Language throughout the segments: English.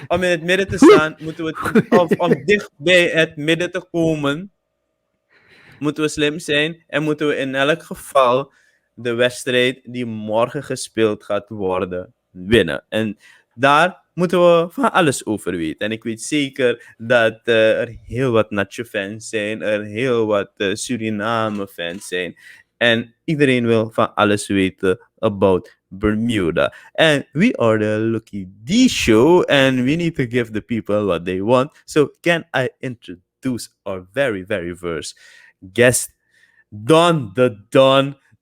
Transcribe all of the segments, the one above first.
om in het midden te staan, of om dicht bij het midden te komen, moeten we slim zijn en moeten we in elk geval de wedstrijd die morgen gespeeld gaat worden winnen. En daar moeten we van alles over weten. En ik weet zeker dat er heel wat Natio-fans zijn, er heel wat Suriname-fans zijn. En iedereen wil van alles weten about Bermuda. And we are the Loeki Di Show, and we need to give the people what they want. So can I introduce our very, very first guest, Don,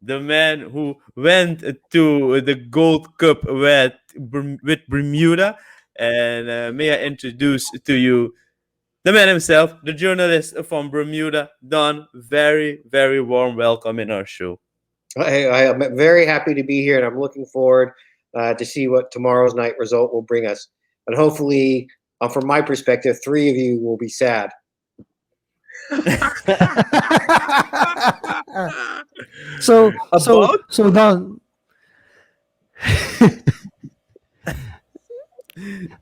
the man who went to the Gold Cup with Bermuda. And may I introduce to you the man himself, the journalist from Bermuda, Don. Very, very warm welcome in our show. I'm very happy to be here, and I'm looking forward to see what tomorrow's night result will bring us. And hopefully, from my perspective, 3 of you will be sad. So Don.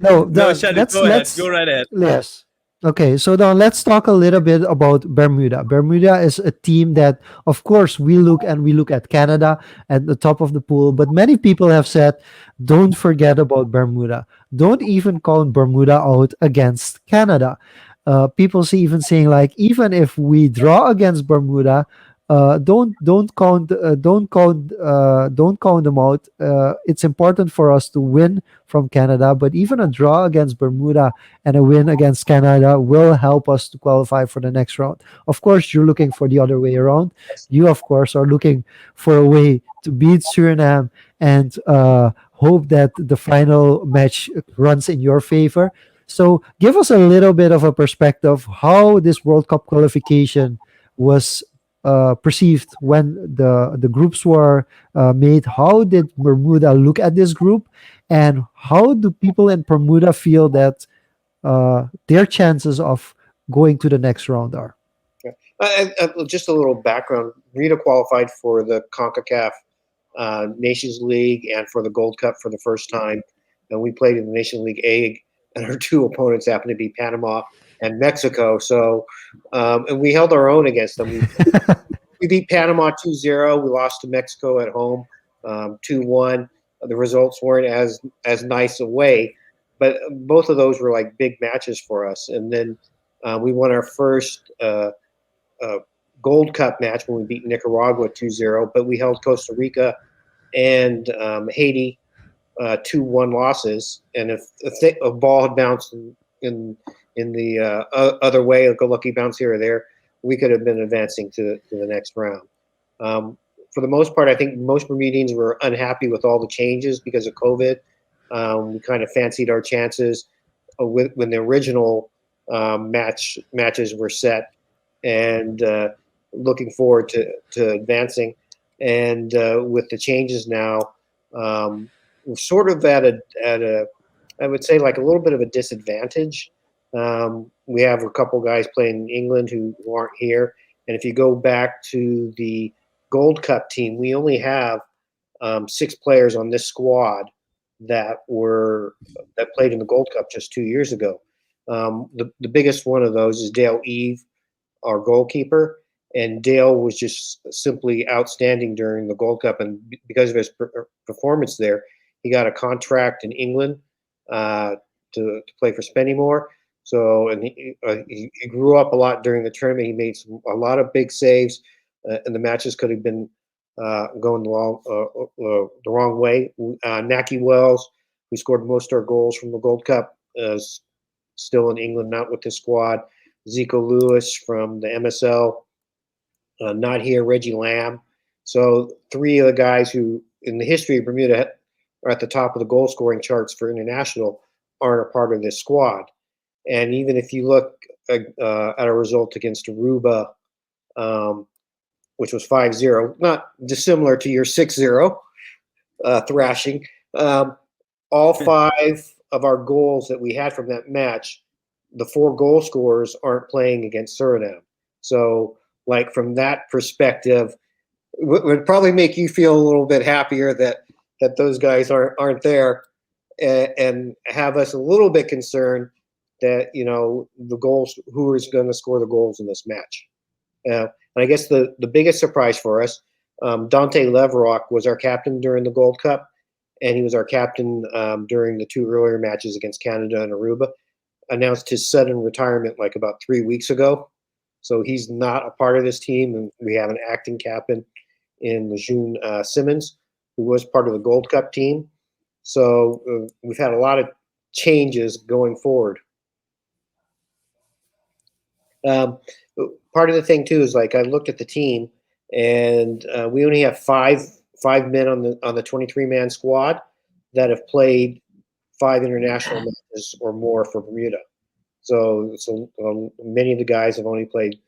let's go right ahead. Yes. Okay, so now let's talk a little bit about Bermuda. Bermuda is a team that, of course, we look at Canada at the top of the pool, but many people have said, don't forget about Bermuda. Don't even count Bermuda out against Canada. People even saying like, even if we draw against Bermuda, don't count them out. It's important for us to win from Canada, but even a draw against Bermuda and a win against Canada will help us to qualify for the next round. Of course, you're looking for the other way around. You, of course, are looking for a way to beat Suriname and hope that the final match runs in your favor. So give us a little bit of a perspective how this World Cup qualification was perceived when the groups were made. How did Bermuda look at this group, and how do people in Bermuda feel that their chances of going to the next round are? Just a little background. Bermuda qualified for the CONCACAF Nations League and for the Gold Cup for the first time, and we played in the Nations League A, and our 2 opponents happened to be Panama and Mexico. So, and we held our own against them. We beat Panama 2-0. We lost to Mexico at home 2-1. The results weren't as nice away, but both of those were like big matches for us. And then we won our first Gold Cup match when we beat Nicaragua 2-0, but we held Costa Rica and Haiti 2-1 losses. And if a ball had bounced in the other way, like a lucky bounce here or there, we could have been advancing to the next round. For the most part, I think most Bermudians were unhappy with all the changes because of COVID. We kind of fancied our chances when the original matches were set, and looking forward to advancing. And with the changes now, we're sort of at a I would say like a little bit of a disadvantage. We have a couple guys playing in England who aren't here, and if you go back to the Gold Cup team, we only have 6 players on this squad that played in the Gold Cup just 2 years ago. The biggest one of those is Dale Eve, our goalkeeper, and Dale was just simply outstanding during the Gold Cup, and because of his performance there, he got a contract in England to play for Spennymoor. So, and he grew up a lot during the tournament. He made a lot of big saves, and the matches could have been going the wrong way. Naki Wells, who scored most of our goals from the Gold Cup, is still in England, not with the squad. Zico Lewis from the MSL, not here. Reggie Lamb. So 3 of the guys who, in the history of Bermuda, are at the top of the goal scoring charts for international aren't a part of this squad. And even if you look at a result against Aruba, which was 5-0, not dissimilar to your 6-0 thrashing, all 5 of our goals that we had from that match, the 4 goal scorers aren't playing against Suriname. So, like, from that perspective, would probably make you feel a little bit happier that those guys aren't there. and have us a little bit concerned that the goals, who is going to score the goals in this match. And I guess the biggest surprise for us, Dante Leverock was our captain during the Gold Cup, and he was our captain during the two earlier matches against Canada and Aruba. Announced his sudden retirement like about 3 weeks ago, so he's not a part of this team. And we have an acting captain in Lejeune Simmons, who was part of the Gold Cup team. So we've had a lot of changes going forward. Part of the thing too is, like, I looked at the team, and we only have five men on the 23-man squad that have played 5 international matches or more for Bermuda. So many of the guys have only played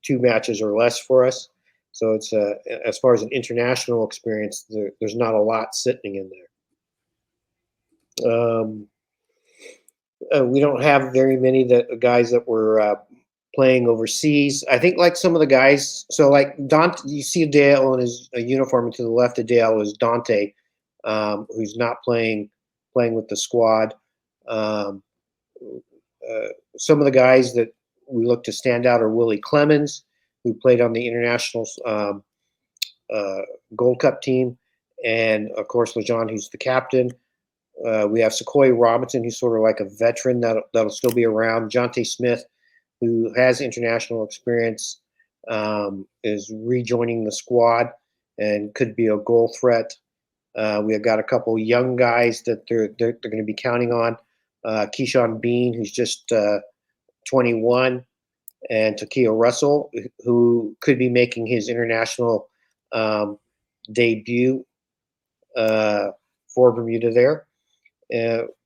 2 matches or less for us. So it's as far as an international experience, there's not a lot sitting in there. We don't have very many guys that were playing overseas. I think, like, some of the guys. So, like, Dante, you see Dale in his uniform, and to the left of Dale is Dante, who's not playing with the squad. Some of the guys that we look to stand out are Willie Clemens, who played on the international Gold Cup team, and of course Lejeune, who's the captain. We have Sequoia Robinson, who's sort of like a veteran that'll still be around. Jonte Smith, who has international experience, is rejoining the squad and could be a goal threat. We have got a couple young guys that they're going to be counting on. Keyshawn Bean, who's just 21, and Takia Russell, who could be making his international debut for Bermuda there.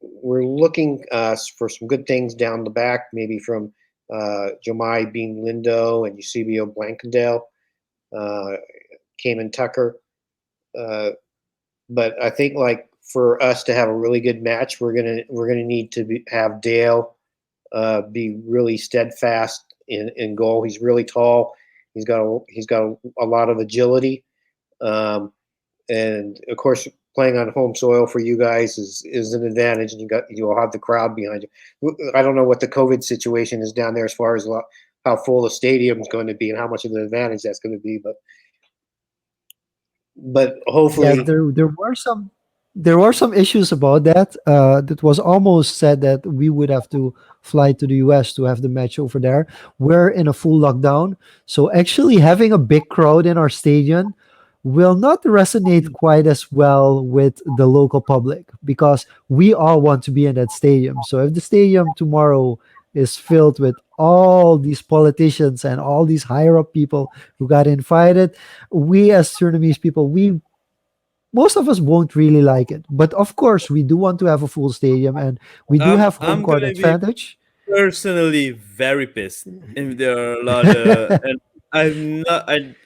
We're looking for some good things down the back, maybe from Jomai Bean Lindo and Eusebio Blankendale, Cayman Tucker. But I think, like, for us to have a really good match, we're gonna need to have Dale be really steadfast in goal. He's really tall. He's got a lot of agility, and of course, playing on home soil for you guys is an advantage, and you'll have the crowd behind you. I don't know what the COVID situation is down there as far as how full the stadium is going to be and how much of an advantage that's going to be, but hopefully, Yeah, there were some issues about that. That was almost said that we would have to fly to the US to have the match over there. We're in a full lockdown, so actually having a big crowd in our stadium will not resonate quite as well with the local public, because we all want to be in that stadium. So if the stadium tomorrow is filled with all these politicians and all these higher up people who got invited, we as Surinamese people, we most of us won't really like it. But of course, we do want to have a full stadium, and we do have home I'm court gonna be advantage. personally very pissed if there are a lot of, and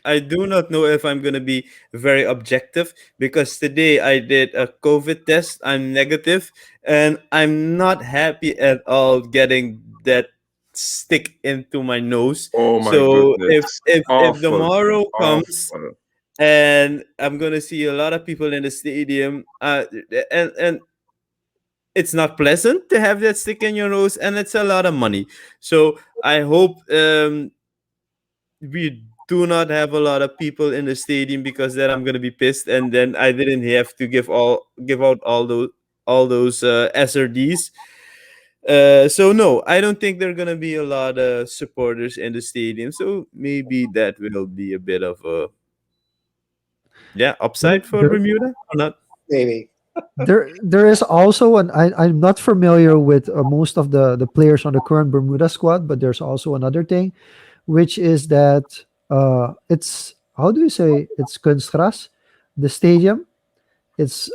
I do not know if I'm gonna be very objective, because today I did a COVID test. I'm negative, and I'm not happy at all getting that stick into my nose. Oh my So goodness. if Awful. tomorrow comes Awful. and I'm gonna see a lot of people in the stadium, and it's not pleasant to have that stick in your nose, and it's a lot of money. So I hope we do not have a lot of people in the stadium, because then I'm gonna be pissed, and then I didn't have to give out all those SRDs. So no, I don't think there are gonna be a lot of supporters in the stadium. So maybe that will be a bit of a, yeah, There, upside for there, Bermuda or not. maybe. there is also I'm not familiar with most of the players on the current Bermuda squad, but there's also another thing, which is that it's, how do you say, it's kunstgras, the stadium.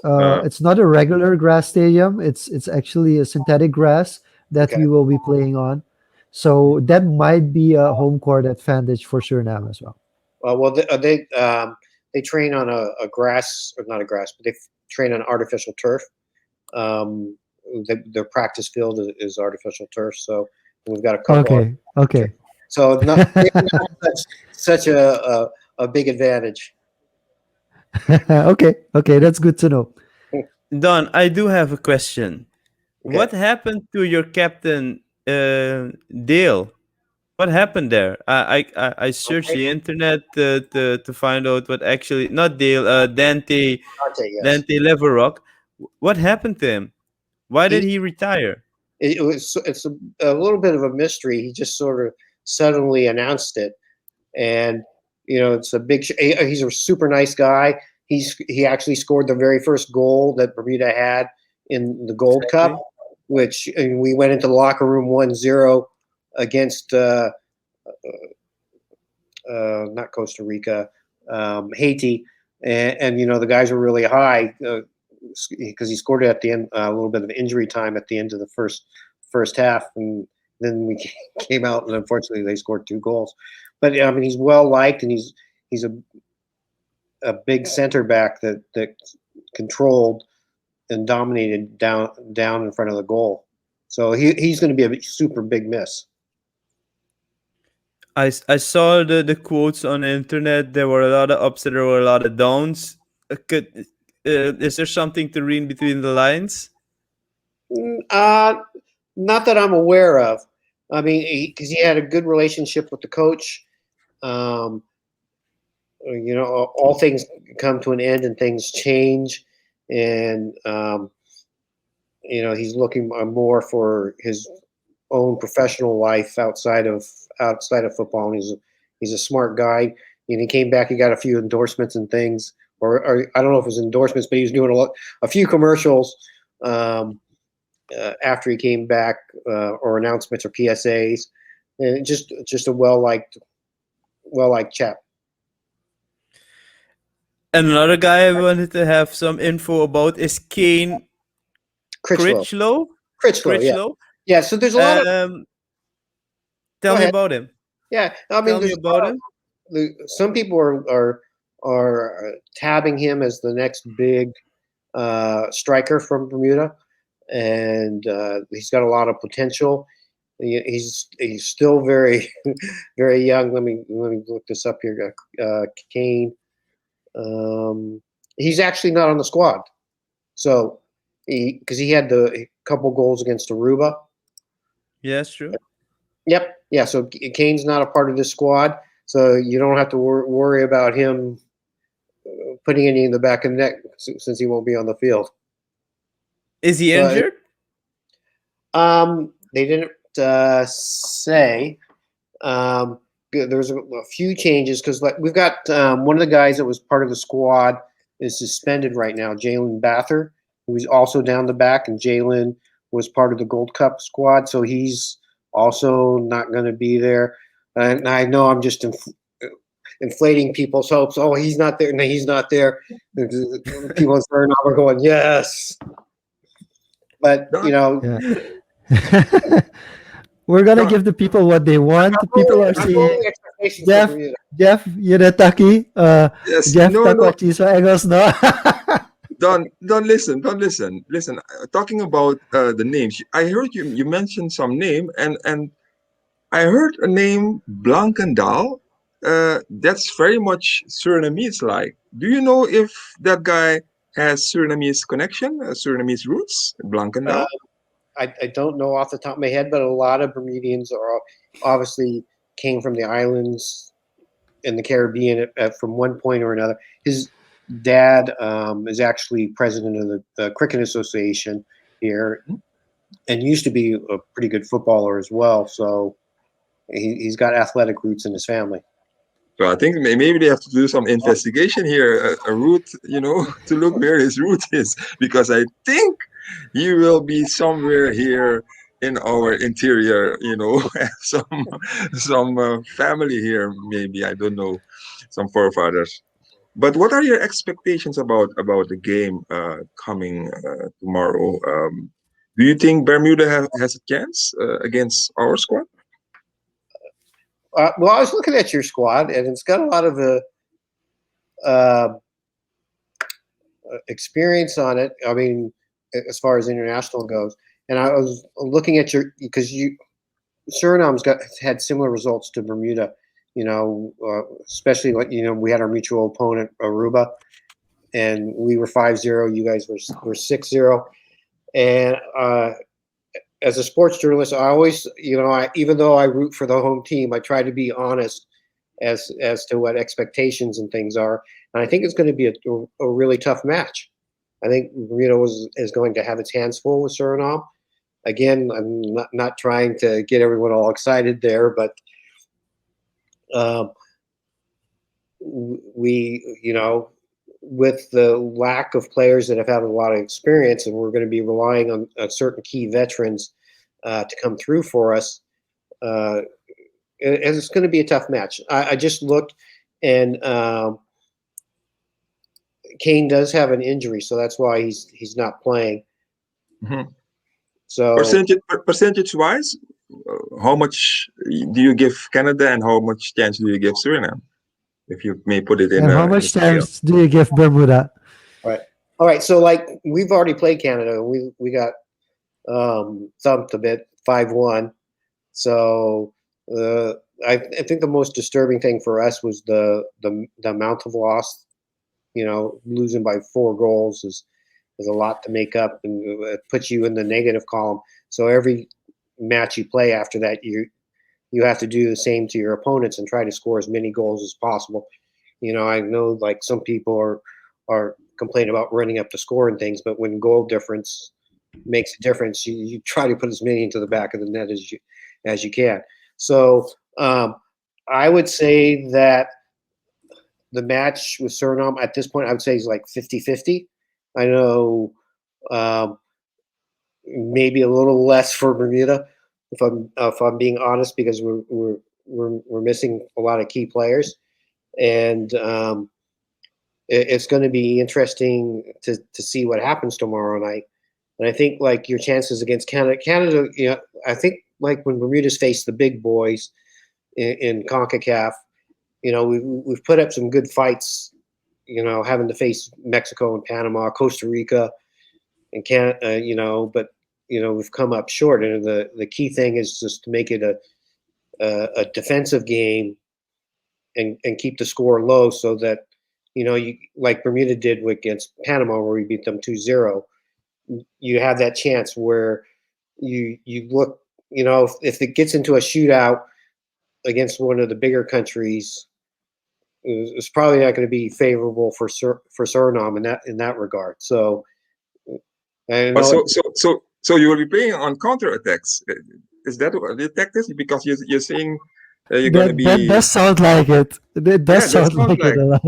Uh, It's not a regular grass stadium. It's actually a synthetic grass that Okay. we will be playing on. So that might be a home court advantage for Suriname as well. Well, they train on a grass, or not a grass, but they train on artificial turf. Um, their practice field is artificial turf, so we've got a couple. Okay, okay. So not maybe not such a big advantage. Okay, okay, that's good to know. Don, I do have a question. Okay. What happened to your captain, Dale? What happened there? I searched Okay. the internet to find out what actually, not Dale, Yes. Dante Leverock. What happened to him? Why did He he retire? it's a little bit of a mystery. He just sort of suddenly announced it, and it's a big. He's a super nice guy. He actually scored the very first goal that Bermuda had in the Gold Cup, Exactly. which and we went into the locker room 1-0 against not Costa Rica, Haiti, and the guys were really high because he scored it at the end, a little bit of injury time at the end of the first half, and then we came out and unfortunately they scored 2 goals. But I mean, he's well liked, and he's a big center back that controlled and dominated down in front of the goal. So he's going to be a super big miss. I saw the quotes on the internet. There were a lot of ups, there were a lot of downs. Is there something to read between the lines? Uh, Not that I'm aware of. I mean, because he had a good relationship with the coach. Um, all things come to an end and things change, and he's looking more for his own professional life outside of football. And he's a smart guy. And he came back. He got a few endorsements and things, or I don't know if it was endorsements, but he was doing a few commercials. After he came back, or announcements or PSAs, and just a well liked chap. Another guy I wanted to have some info about is Kane Critchlow, Critchlow. Critchlow, yeah, Critchlow. yeah. So there's a lot of. Um, Go Tell me ahead. about him. Yeah, I mean, Tell me there's about him. some people are tabbing him as the next big striker from Bermuda, and he's got a lot of potential. He's still very very young. Let me look this up here. Kane. He's actually not on the squad. So because he had the couple goals against Aruba. Yes, true. Yep. Yeah. So Kane's not a part of this squad. So you don't have to worry about him putting any in the back of the net since he won't be on the field. Is he So injured? they didn't say. There's a few changes because we've got one of the guys that was part of the squad is suspended right now, Jalen Bather, who's also down the back, and Jalen was part of the Gold Cup squad, so he's also not going to be there. And I know I'm just inflating people's hopes. Oh, he's not there. No, he's not there. People in Suriname are going, yes. But, Yeah. We're gonna Don, give the people what they want. People are I'm saying, lowering expectations for Jeff, Bermuda. Jeff, yun na taki. yes, Jeff no, no, takwachi so egos no. don't listen, don't listen. Listen, talking about the names, I heard you mentioned some name, and I heard a name Blankendal. That's very much Surinamese like. Do you know if that guy has Surinamese connection, Surinamese roots, Uh, Blankendal? I don't know off the top of my head, but a lot of Bermudians are obviously came from the islands in the Caribbean from one point or another. His dad is actually president of the Cricket Association here, and used to be a pretty good footballer as well. So he's got athletic roots in his family. So I think maybe they have to do some investigation here, a root, to look where his root is, because I think he will be somewhere here in our interior, have some family here, maybe, I don't know, some forefathers. But what are your expectations about the game coming tomorrow? Do you think Bermuda has a chance against our squad? Well, I was looking at your squad, and it's got a lot of uh, experience on it. I mean, as far as international goes, and I was looking at because Suriname's had similar results to Bermuda. Especially we had our mutual opponent Aruba, and we were 5-0. You guys were 6-0. And as a sports journalist, I always, even though I root for the home team, I try to be honest as to what expectations and things are. And I think it's going to be a really tough match. I think Bermuda is going to have its hands full with Suriname. Again, I'm not trying to get everyone all excited there, but with the lack of players that have had a lot of experience, and we're going to be relying on certain key veterans to come through for us, it's going to be a tough match. I just looked, and Kane does have an injury, so that's why he's not playing. Mhm. So Percentage wise, how much do you give Canada and how much chance do you give Suriname? If you may put it in And how in much a scale. times do you give Bermuda? all right, so like we've already played Canada. We got thumped a bit, 5-1. So I think the most disturbing thing for us was the amount of loss. Losing by 4 goals is a lot to make up, and it puts you in the negative column. So every match you play after that, you have to do the same to your opponents and try to score as many goals as possible. I know like some people are complaining about running up the score and things, but when goal difference makes a difference, you try to put as many into the back of the net as you can. So I would say that the match with Suriname at this point, I would say is like 50-50. I know maybe a little less for Bermuda, if I'm being honest, because we're missing a lot of key players, and it's going to be interesting to see what happens tomorrow night. And I think like your chances against Canada, I think like when Bermuda's faced the big boys in CONCACAF, we've put up some good fights. Having to face Mexico and Panama, Costa Rica, and Canada, but we've come up short. And the key thing is just to make it a defensive game and keep the score low, so that you like Bermuda did against Panama, where we beat them 2-0. You have that chance where you look, if it gets into a shootout against one of the bigger countries, it's probably not going to be favorable for Suriname in that regard. So I Oh, know. so you will be playing on counter attacks. Is that what the tactics? Because you're saying you're going to That be does sound like it. It does yeah. That sound sounds like it like a lot.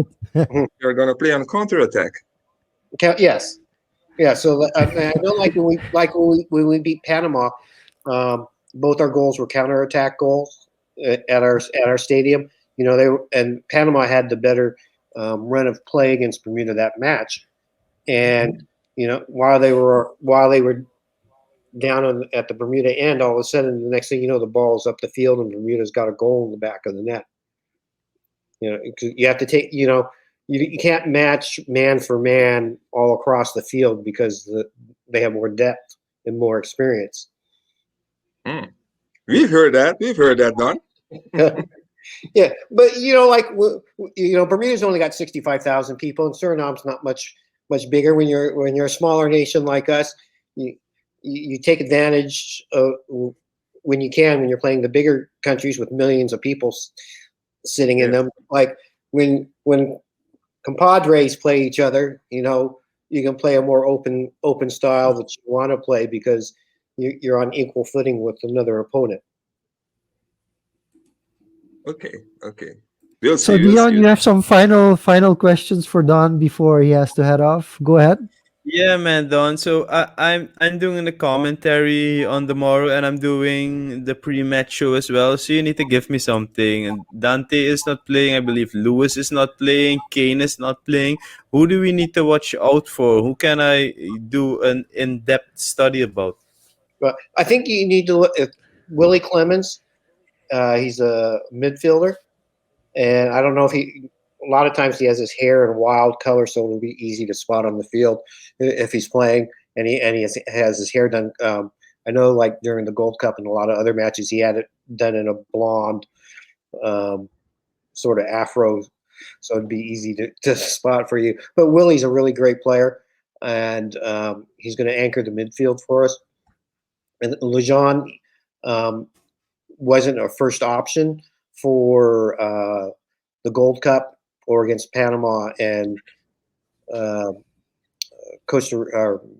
you're going to play on counter attack. Yes, yeah. So I know, when we beat Panama, both our goals were counterattack goals at our stadium. And Panama had the better run of play against Bermuda that match, and while they were down at the Bermuda end, all of a sudden the next thing you know, the ball's up the field and Bermuda's got a goal in the back of the net. You have to take, you can't match man for man all across the field because they have more depth and more experience. Mm. We've heard that, Don. Yeah, but Bermuda's only got 65,000 people, and Suriname's not much bigger. When you're a smaller nation like us, you take advantage of when you can, when you're playing the bigger countries with millions of people sitting in them. Like when compadres play each other, you can play a more open style that you want to play because you're on equal footing with another opponent. Okay. We'll So see. Dion, you have some final questions for Don before he has to head off. Go ahead. Yeah, man, Don. So I'm doing the commentary on the morrow, and I'm doing the pre-match show as well. So you need to give me something. And Dante is not playing. I believe Lewis is not playing. Kane is not playing. Who do we need to watch out for? Who can I do an in-depth study about? But I think you need to look at Willie Clemens. He's a midfielder, and I don't know if a lot of times he has his hair in wild color, so it'll be easy to spot on the field if he's playing, and he has his hair done. I know, like during the Gold Cup and a lot of other matches, he had it done in a blonde, sort of afro so it'd be easy to spot for you. But Willie's a really great player, and he's going to anchor the midfield for us. And Lejean wasn't a first option for the Gold Cup or against Panama and uh,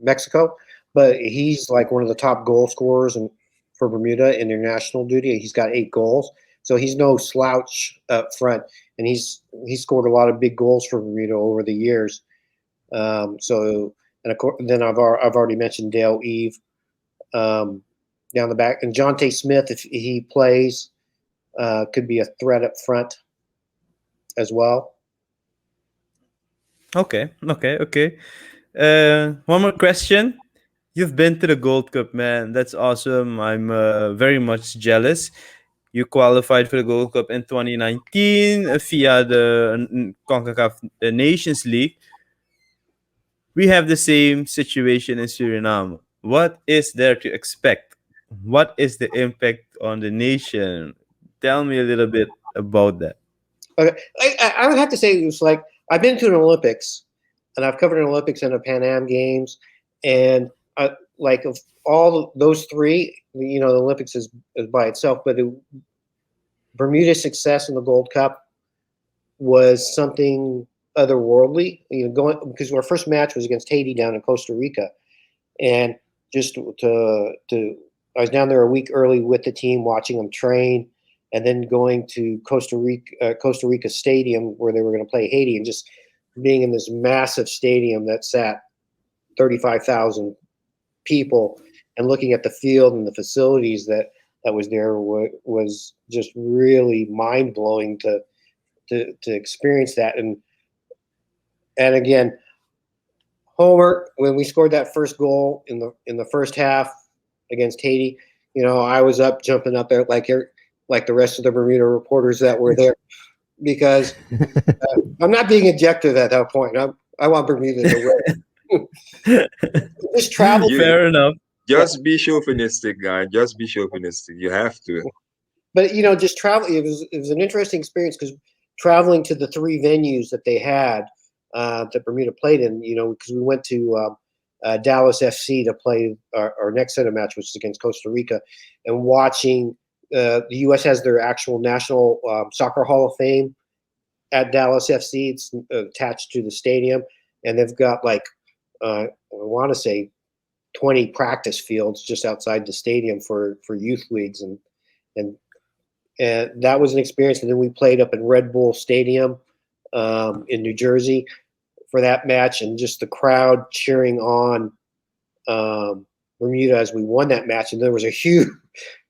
Mexico, but he's like one of the top goal scorers for Bermuda in international duty. He's got 8 goals, so he's no slouch up front, and he's scored a lot of big goals for Bermuda over the years. So, and of course, then I've already mentioned Dale Eve down the back, and Jonte Smith, if he plays, could be a threat up front as well. Okay. One more question. You've been to the Gold Cup, man. That's awesome. I'm very much jealous. You qualified for the Gold Cup in 2019 via the CONCACAF Nations League. We have the same situation in Suriname. What is there to expect? What is the impact on the nation? Tell me a little bit about that. Okay, I would have to say it was like I've been to an Olympics, and I've covered an Olympics and a Pan Am Games, and like of all those three, the Olympics is by itself, but Bermuda's success in the Gold Cup was something otherworldly. Going because our first match was against Haiti down in Costa Rica, and just to I was down there a week early with the team, watching them train, and then going to Costa Rica Stadium where they were going to play Haiti, and just being in this massive stadium that sat 35,000 people, and looking at the field and the facilities that was there was just really mind blowing to experience that. And again, Homer, when we scored that first goal in the first half against Haiti, I was up jumping up there like the rest of the Bermuda reporters that were there, because I'm not being objective at that point. I want Bermuda to win. Just travel. Fair enough. Just be chauvinistic, guy. Just be chauvinistic. You have to. But just travel. It was an interesting experience, because traveling to the 3 venues that they had that Bermuda played in. Because we went to Dallas FC to play our next set of match, which is against Costa Rica, and watching the U.S. has their actual National Soccer Hall of Fame at Dallas FC. It's attached to the stadium, and they've got I want to say 20 practice fields just outside the stadium for youth leagues, and that was an experience. And then we played up in Red Bull Stadium in New Jersey for that match, and just the crowd cheering on Bermuda as we won that match. And there was a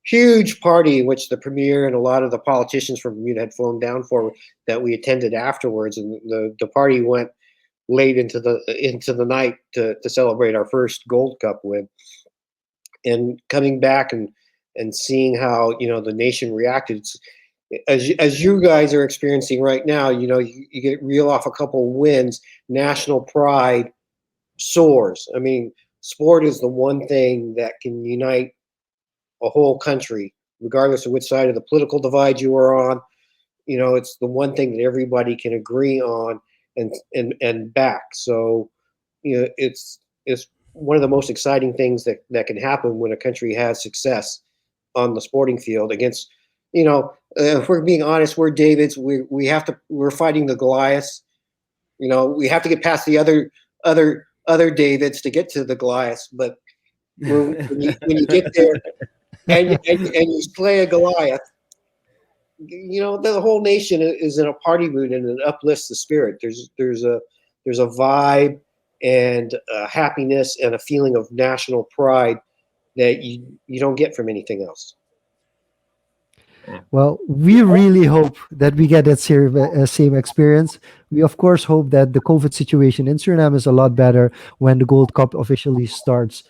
huge party in which the premier and a lot of the politicians from Bermuda had flown down for, that we attended afterwards, and the party went late into the night to celebrate our first Gold Cup win. And coming back and seeing how the nation reacted, as you guys are experiencing right now, you get reel off a couple wins, national pride soars. I mean, sport is the one thing that can unite a whole country, regardless of which side of the political divide you are on. It's the one thing that everybody can agree on and back. So, it's one of the most exciting things that can happen when a country has success on the sporting field against, if we're being honest, we're Davids. We're fighting the Goliaths. We have to get past the other Davids to get to the Goliaths. But when you get there and you slay a Goliath, the whole nation is in a party mood, and it uplifts the spirit. There's a vibe and a happiness and a feeling of national pride that you don't get from anything else. Well, we really hope that we get that same experience. We, of course, hope that the COVID situation in Suriname is a lot better when the Gold Cup officially starts.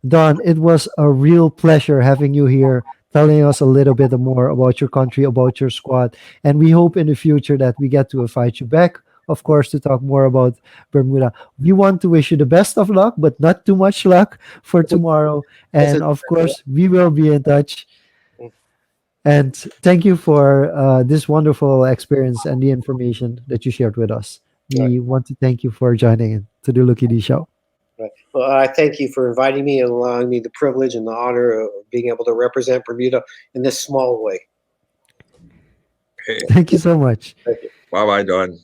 Don, it was a real pleasure having you here, telling us a little bit more about your country, about your squad. And we hope in the future that we get to invite you back, of course, to talk more about Bermuda. We want to wish you the best of luck, but not too much luck for tomorrow. And of course, we will be in touch. And thank you for this wonderful experience and the information that you shared with us. We want to thank you for joining in to the Loeki Di Show. Right. Well, I thank you for inviting me and allowing me the privilege and the honor of being able to represent Bermuda in this small way. Okay. Thank you so much. Thank you. Bye bye, Don.